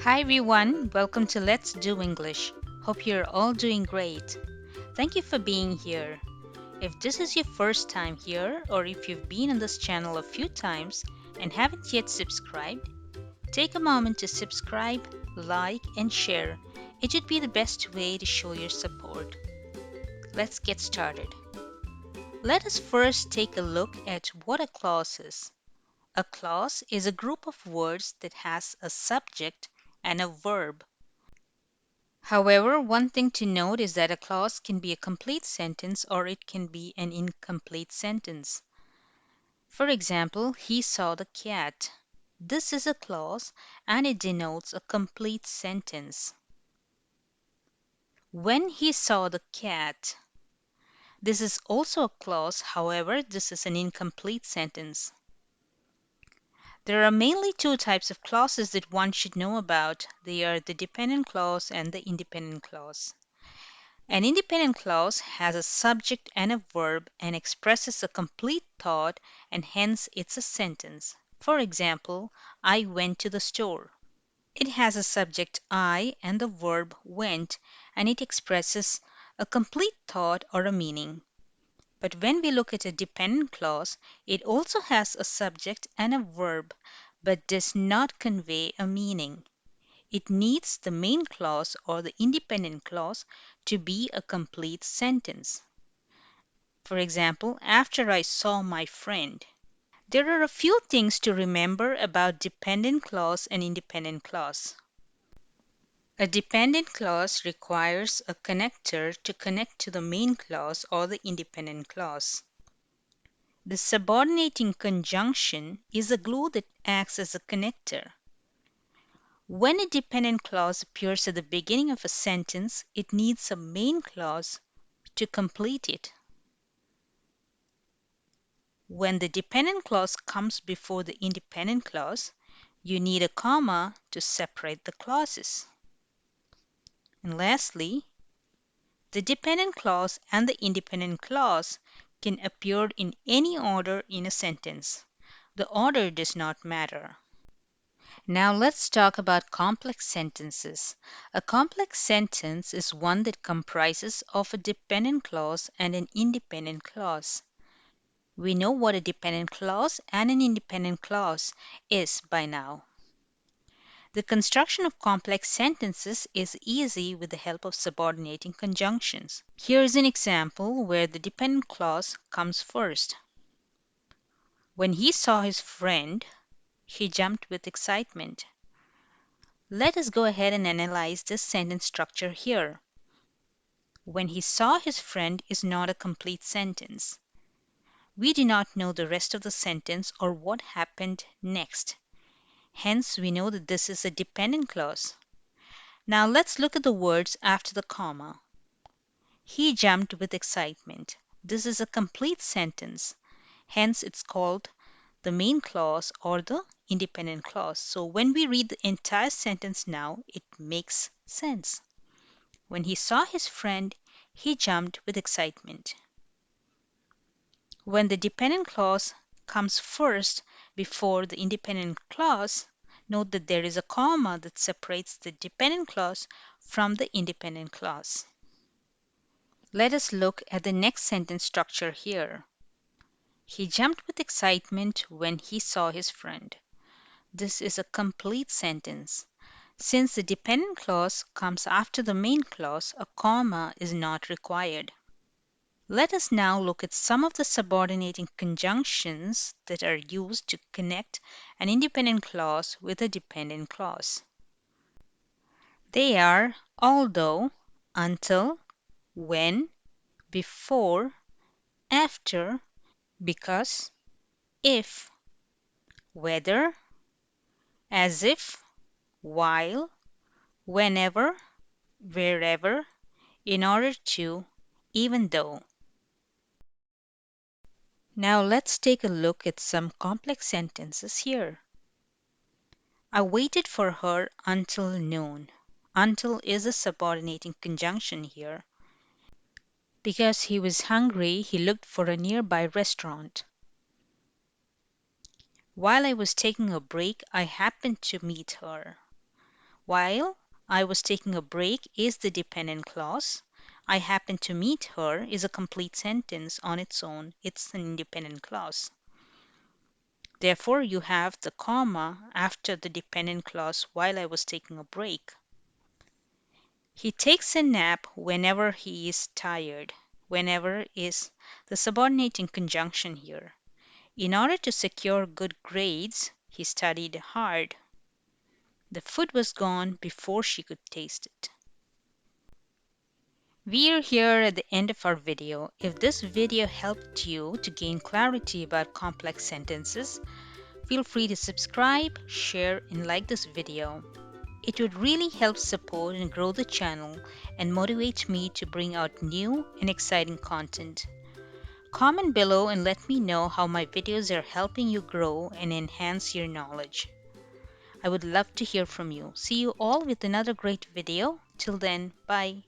Hi everyone, welcome to Let's Do English. Hope you're all doing great. Thank you for being here. If this is your first time here, or if you've been on this channel a few times and haven't yet subscribed, take a moment to subscribe, like, and share. It would be the best way to show your support. Let's get started. Let us first take a look at what a clause is. A clause is a group of words that has a subject and a verb. However, one thing to note is that a clause can be a complete sentence or it can be an incomplete sentence. For example, he saw the cat. This is a clause and it denotes a complete sentence. When he saw the cat. This is also a clause, however, this is an incomplete sentence. There are mainly two types of clauses that one should know about. They are the dependent clause and the independent clause. An independent clause has a subject and a verb and expresses a complete thought and hence it's a sentence. For example, I went to the store. It has a subject I and the verb went and it expresses a complete thought or a meaning. But when we look at a dependent clause, it also has a subject and a verb but does not convey a meaning. It needs the main clause or the independent clause to be a complete sentence. For example, after I saw my friend. There are a few things to remember about dependent clause and independent clause. A dependent clause requires a connector to connect to the main clause or the independent clause. The subordinating conjunction is a glue that acts as a connector. When a dependent clause appears at the beginning of a sentence, it needs a main clause to complete it. When the dependent clause comes before the independent clause, you need a comma to separate the clauses. And lastly, the dependent clause and the independent clause can appear in any order in a sentence. The order does not matter. Now let's talk about complex sentences. A complex sentence is one that comprises of a dependent clause and an independent clause. We know what a dependent clause and an independent clause is by now. The construction of complex sentences is easy with the help of subordinating conjunctions. Here is an example where the dependent clause comes first. When he saw his friend, he jumped with excitement. Let us go ahead and analyze this sentence structure here. When he saw his friend is not a complete sentence. We do not know the rest of the sentence or what happened next. Hence, we know that this is a dependent clause. Now let's look at the words after the comma. He jumped with excitement. This is a complete sentence. Hence, it's called the main clause or the independent clause. So when we read the entire sentence now, it makes sense. When he saw his friend, he jumped with excitement. When the dependent clause comes first before the independent clause, note that there is a comma that separates the dependent clause from the independent clause. Let us look at the next sentence structure here. He jumped with excitement when he saw his friend. This is a complete sentence. Since the dependent clause comes after the main clause, a comma is not required. Let us now look at some of the subordinating conjunctions that are used to connect an independent clause with a dependent clause. They are although, until, when, before, after, because, if, whether, as if, while, whenever, wherever, in order to, even though. Now let's take a look at some complex sentences here. I waited for her until noon. Until is a subordinating conjunction here. Because he was hungry, he looked for a nearby restaurant. While I was taking a break, I happened to meet her. While I was taking a break is the dependent clause. I happened to meet her is a complete sentence on its own. It's an independent clause. Therefore, you have the comma after the dependent clause while I was taking a break. He takes a nap whenever he is tired. Whenever is the subordinating conjunction here. In order to secure good grades, he studied hard. The food was gone before she could taste it. We are here at the end of our video. If this video helped you to gain clarity about complex sentences, feel free to subscribe, share, and like this video. It would really help support and grow the channel and motivate me to bring out new and exciting content. Comment below and let me know how my videos are helping you grow and enhance your knowledge. I would love to hear from you. See you all with another great video. Till then, bye.